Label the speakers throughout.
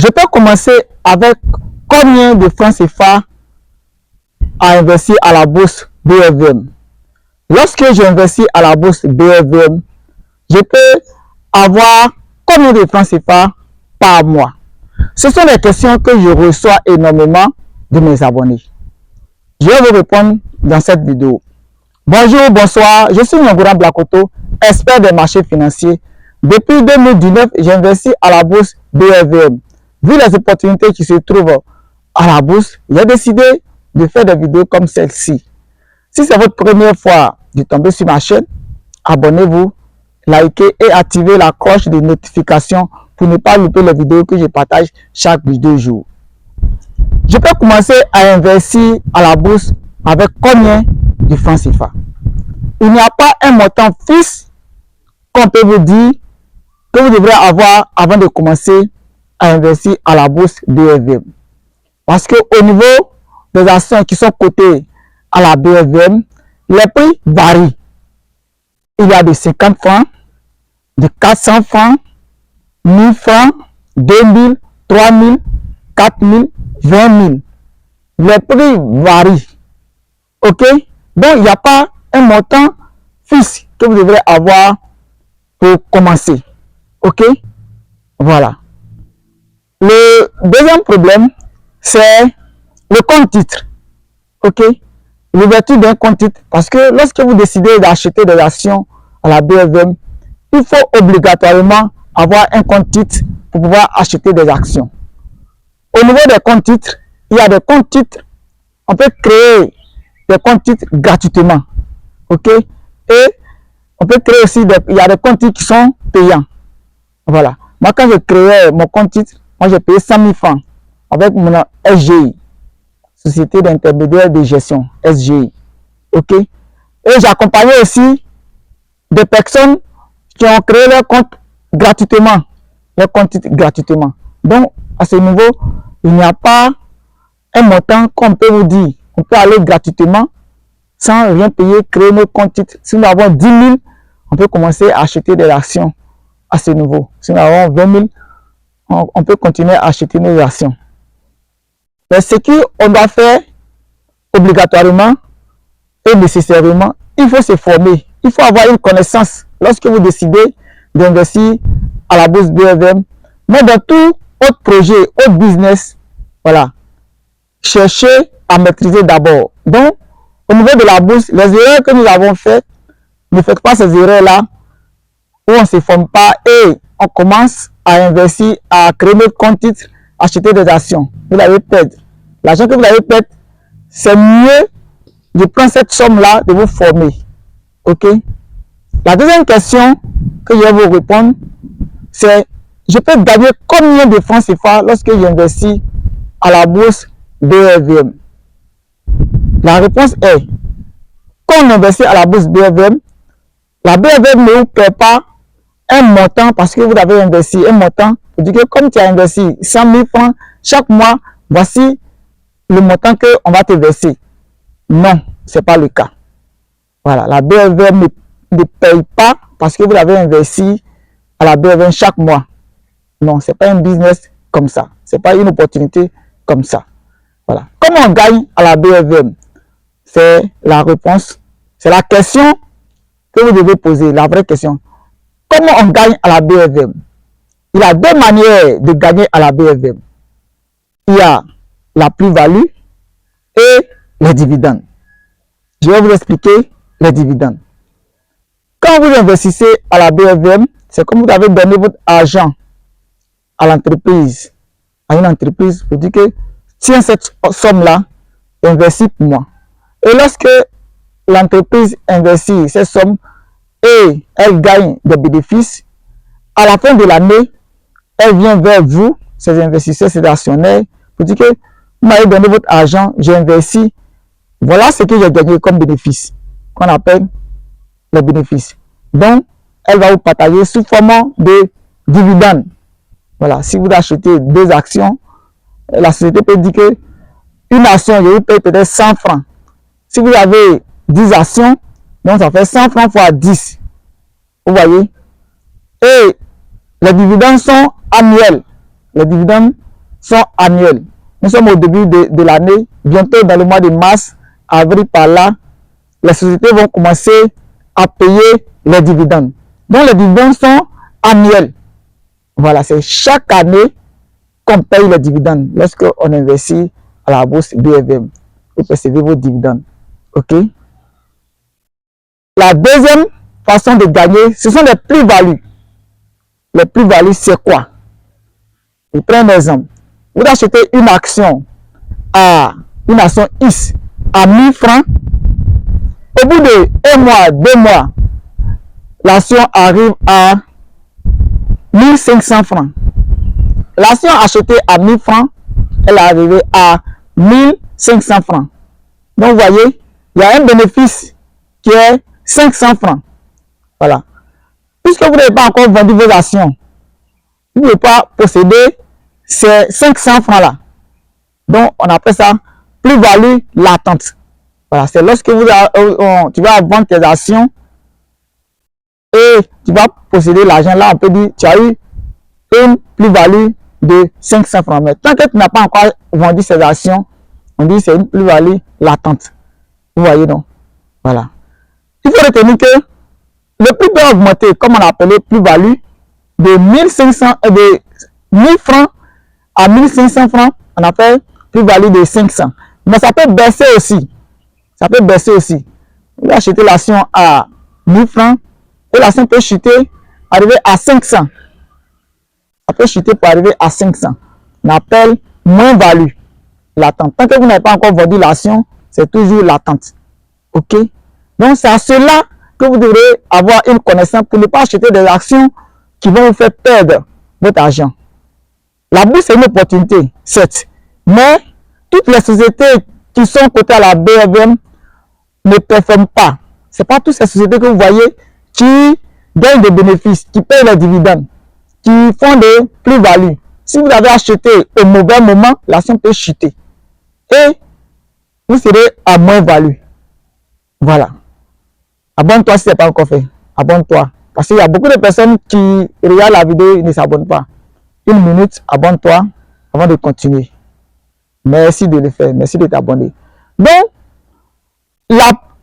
Speaker 1: Je peux commencer avec combien de francs CFA à investir à la bourse BFVM. Lorsque j'investis à la bourse BFVM, je peux avoir combien de francs CFA par mois? Ce sont des questions que je reçois énormément de mes abonnés. Je vais vous répondre dans cette vidéo. Bonjour, bonsoir, je suis Nyangura Blakoto, expert des marchés financiers. Depuis 2019, j'investis à la bourse BFVM. Vu les opportunités qui se trouvent à la bourse, j'ai décidé de faire des vidéos comme celle-ci. Si c'est votre première fois de tomber sur ma chaîne, abonnez-vous, likez et activez la cloche de notification pour ne pas louper les vidéos que je partage chaque 2 jours. Je peux commencer à investir à la bourse avec combien de francs CFA? Il n'y a pas un montant fixe qu'on peut vous dire que vous devrez avoir avant de commencer à investir à la bourse BFVM. Parce que au niveau des actions qui sont cotées à la BFVM, les prix varient. Il y a de 50 francs, de 400 francs, 1000 francs, 2000, 3000, 4000, 20 000. Les prix varient. Ok? Donc, il n'y a pas un montant fixe que vous devrez avoir pour commencer. Ok? Voilà. Le deuxième problème, c'est le compte titre. Ok? L'ouverture d'un compte titre. Parce que lorsque vous décidez d'acheter des actions à la BFVM, il faut obligatoirement avoir un compte titre pour pouvoir acheter des actions. Au niveau des comptes titres, il y a des comptes titres. On peut créer des comptes titres gratuitement. Ok? Et on peut créer aussi il y a des comptes titres qui sont payants. Voilà. Moi, quand je créais mon compte titre, moi j'ai payé 100 000 francs avec mon SGI, Société d'intermédiaire de gestion, SGI. Ok? Et j'accompagnais aussi des personnes qui ont créé leur compte gratuitement, leur compte titre gratuitement. Donc, à ce niveau, il n'y a pas un montant qu'on peut vous dire. On peut aller gratuitement sans rien payer, créer nos comptes titres. Si nous avons 10 000, on peut commencer à acheter des actions à ce niveau. Si nous avons 20 000, on peut continuer à acheter nos actions. Mais ce qu'on doit faire obligatoirement et nécessairement, il faut se former. Il faut avoir une connaissance lorsque vous décidez d'investir à la bourse BFVM. Mais dans tout autre projet, autre business, voilà, cherchez à maîtriser d'abord. Donc, au niveau de la bourse, les erreurs que nous avons faites, ne faites pas ces erreurs-là où on ne se forme pas et on commence à investir, à créer notre compte titre, acheter des actions. Vous l'avez perdre. L'argent que vous allez perdre, c'est mieux de prendre cette somme-là, de vous former. Ok? La deuxième question que je vais vous répondre, c'est je peux gagner combien de francs CFA lorsque j'investis à la bourse BFVM? La réponse est, quand on investit à la bourse BFVM, la BFVM ne vous paie pas un montant parce que vous avez investi un montant. Vous dites que comme tu as investi 100 000 francs chaque mois, voici le montant qu'on va te verser. Non, ce n'est pas le cas. Voilà, la BFVM ne paye pas parce que vous avez investi à la BFVM chaque mois. Non, ce n'est pas un business comme ça. Ce n'est pas une opportunité comme ça. Voilà. Comment on gagne à la BFVM? C'est la réponse. C'est la question que vous devez poser, la vraie question. Comment on gagne à la BFVM? Il y a 2 manières de gagner à la BFVM. Il y a la plus-value et les dividendes. Je vais vous expliquer les dividendes. Quand vous investissez à la BFVM, c'est comme vous avez donné votre argent à l'entreprise, à une entreprise, vous dites que tiens cette somme-là, investis pour moi. Et lorsque l'entreprise investit cette somme et elle gagne des bénéfices, à la fin de l'année, elle vient vers vous, ces investisseurs, ces actionnaires, pour dire que vous m'avez donné votre argent, j'ai investi, voilà ce que j'ai gagné comme bénéfice, qu'on appelle les bénéfices. Donc, elle va vous partager sous forme de dividendes. Voilà, si vous achetez 2 actions, la société peut dire que une action, je vous paye peut-être 100 francs. Si vous avez 10 actions, donc ça fait 100 francs fois 10. Vous voyez? Et les dividendes sont annuels. Les dividendes sont annuelles. Nous sommes au début de l'année. Bientôt, dans le mois de mars, avril, par là, les sociétés vont commencer à payer les dividendes. Donc, les dividendes sont annuels. Voilà, c'est chaque année qu'on paye les dividendes lorsqu'on investit à la bourse BFM. Vous percevez vos dividendes. OK? La deuxième façon de gagner, ce sont les plus-values. Les plus-values, c'est quoi? Je prends un exemple. Vous achetez une action X à 1000 francs. Au bout de 1 mois, 2 mois, l'action arrive à 1500 francs. L'action achetée à 1000 francs, elle est arrivée à 1500 francs. Donc, vous voyez, il y a un bénéfice qui est 500 francs. Voilà. Puisque vous n'avez pas encore vendu vos actions, vous ne pouvez pas posséder ces 500 francs-là. Donc, on appelle ça plus-value latente. Voilà, c'est lorsque tu vas vendre tes actions et tu vas posséder l'argent. Là, on peut dire tu as eu une plus-value de 500 francs. Mais tant que tu n'as pas encore vendu ces actions, on dit c'est une plus-value latente. Vous voyez donc? Voilà. Il faut retenir que le prix peut augmenter, comme on a appelé plus-value, de 1500 et de 1000 francs à 1500 francs, on appelle plus-value de 500. Mais ça peut baisser aussi. Ça peut baisser aussi. Vous achetez l'action à 1000 francs et l'action peut chuter, arriver à 500. Ça peut chuter pour arriver à 500. On appelle moins-value latente. Tant que vous n'avez pas encore vendu l'action, c'est toujours latente. OK? Donc, c'est à cela que vous devrez avoir une connaissance pour ne pas acheter des actions qui vont vous faire perdre votre argent. La bourse est une opportunité, certes, mais toutes les sociétés qui sont cotées à la BFM ne performent pas. Ce n'est pas toutes ces sociétés que vous voyez qui gagnent des bénéfices, qui payent les dividendes, qui font des plus-values. Si vous avez acheté au mauvais moment, l'action peut chuter. Et vous serez à moins-value. Voilà. Abonne-toi si ce n'est pas encore fait. Abonne-toi. Parce qu'il y a beaucoup de personnes qui regardent la vidéo et ne s'abonnent pas. 1 minute, abonne-toi avant de continuer. Merci de le faire. Merci de t'abonner. Donc,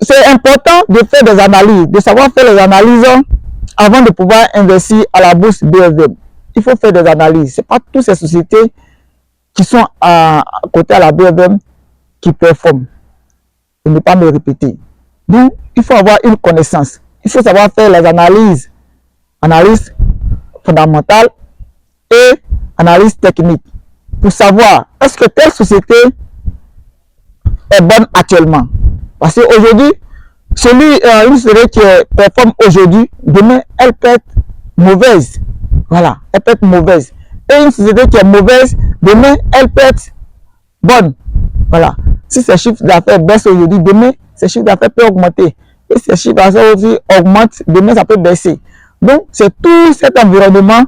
Speaker 1: c'est important de faire des analyses, de savoir faire les analyses avant de pouvoir investir à la bourse BFM. Il faut faire des analyses. Ce n'est pas toutes ces sociétés qui sont à côté à la BFM qui performent. Et ne pas me répéter. Donc, il faut avoir une connaissance. Il faut savoir faire les analyses fondamentales et analyses techniques pour savoir est-ce que telle société est bonne actuellement. Parce qu'aujourd'hui, une société qui performe aujourd'hui, demain, elle peut être mauvaise. Voilà, elle peut être mauvaise. Et une société qui est mauvaise, demain, elle peut être bonne. Voilà. Si ses chiffres d'affaires baissent aujourd'hui, demain, ses chiffres d'affaires peuvent augmenter. Et si ses chiffres d'affaires aussi augmentent, demain, ça peut baisser. Donc, c'est tout cet environnement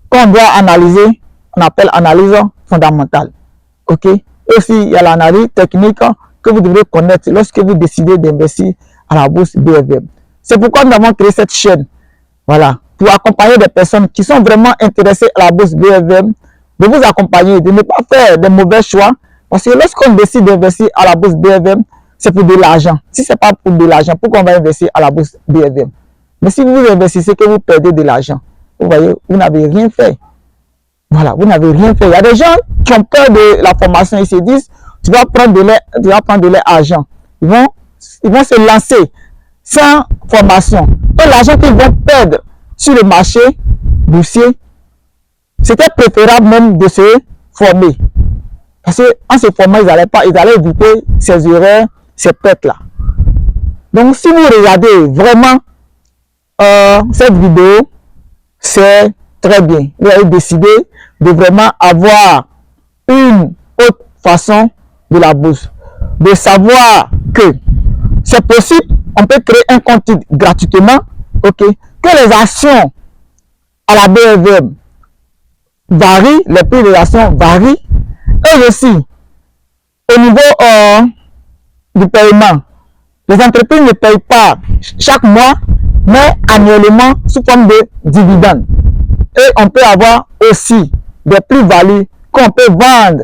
Speaker 1: qu'on doit analyser, on appelle analyse fondamentale. OK? Et aussi, il y a l'analyse technique que vous devrez connaître lorsque vous décidez d'investir à la bourse BFM. C'est pourquoi nous avons créé cette chaîne. Voilà. Pour accompagner des personnes qui sont vraiment intéressées à la bourse BFM, de vous accompagner, de ne pas faire de mauvais choix. Parce que lorsqu'on décide d'investir à la bourse BFM, c'est pour de l'argent. Si ce n'est pas pour de l'argent, pourquoi on va investir à la bourse BFM? Mais si vous investissez que vous perdez de l'argent, vous voyez, vous n'avez rien fait. Voilà, vous n'avez rien fait. Il y a des gens qui ont peur de la formation. Ils se disent, tu vas prendre de leur argent. Ils vont se lancer sans formation. Et l'argent qu'ils vont perdre sur le marché boursier, c'était préférable même de se former. Parce qu'en se formant, ils allaient éviter ces erreurs, ces pertes-là. Donc, si vous regardez vraiment cette vidéo, c'est très bien. Vous avez décidé de vraiment avoir une autre façon de la bourse. De savoir que c'est possible, on peut créer un compte gratuitement, ok, que les actions à la BFM varient, les prix des actions varient, et aussi au niveau du paiement, les entreprises ne payent pas chaque mois, mais annuellement sous forme de dividendes. Et on peut avoir aussi des plus-values qu'on peut vendre.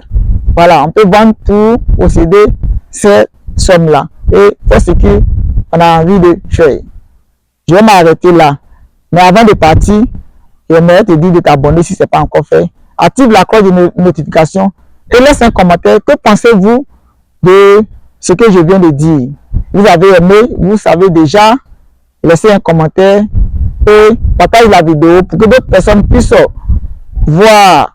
Speaker 1: Voilà, on peut vendre pour posséder ces sommes-là et faire ce qu'on a envie de faire. Je vais m'arrêter là. Mais avant de partir, j'aimerais te dire de t'abonner si ce n'est pas encore fait. Active la cloche de notification et laisse un commentaire. Que pensez-vous de ce que je viens de dire? Vous avez aimé, vous savez déjà, laissez un commentaire et partagez la vidéo pour que d'autres personnes puissent voir